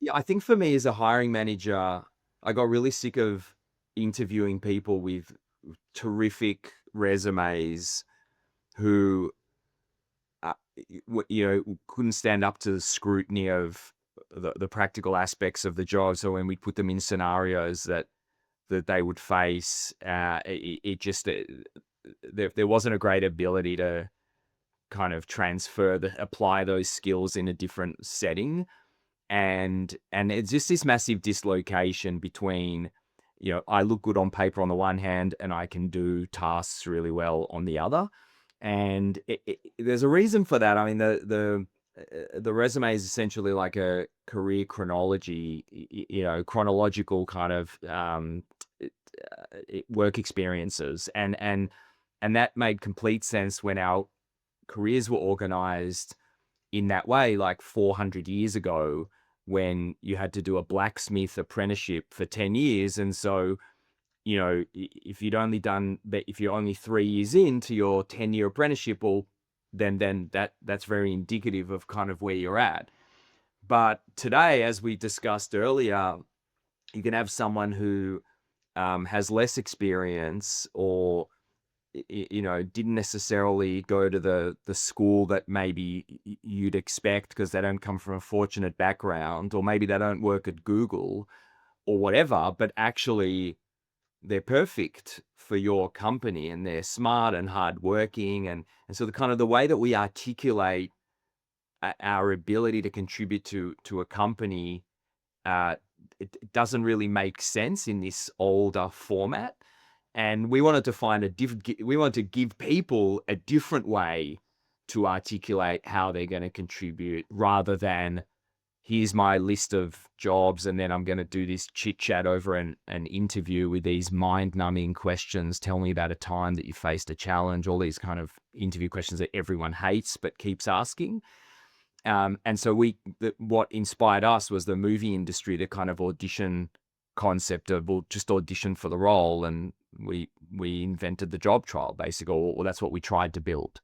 Yeah, I think for me as a hiring manager, I got really sick of interviewing people with terrific resumes who, couldn't stand up to the scrutiny of the practical aspects of the job. So when we put them in scenarios that they would face, it just there wasn't a great ability to kind of apply those skills in a different setting. And it's just this massive dislocation between, I look good on paper on the one hand and I can do tasks really well on the other. And there's a reason for that. I mean, the resume is essentially like a career chronology, chronological kind of work experiences, and that made complete sense when our careers were organized in that way, like 400 years ago, when you had to do a blacksmith apprenticeship for 10 years. And so, if you're only 3 years into your 10-year apprenticeship, well, then that's very indicative of kind of where you're at. But today, as we discussed earlier, you can have someone who has less experience, or didn't necessarily go to the school that maybe you'd expect because they don't come from a fortunate background, or maybe they don't work at Google or whatever, but actually they're perfect for your company and they're smart and hardworking. And so the kind of the way that we articulate our ability to contribute to a company, uh, it doesn't really make sense in this older format. And we wanted to find we wanted to give people a different way to articulate how they're going to contribute, rather than here's my list of jobs and then I'm going to do this chit chat over an interview with these mind numbing questions. Tell me about a time that you faced a challenge, all these kind of interview questions that everyone hates but keeps asking. And so what inspired us was the movie industry, the kind of audition concept of, well, just audition for the role. And we invented the job trial, basically, or that's what we tried to build.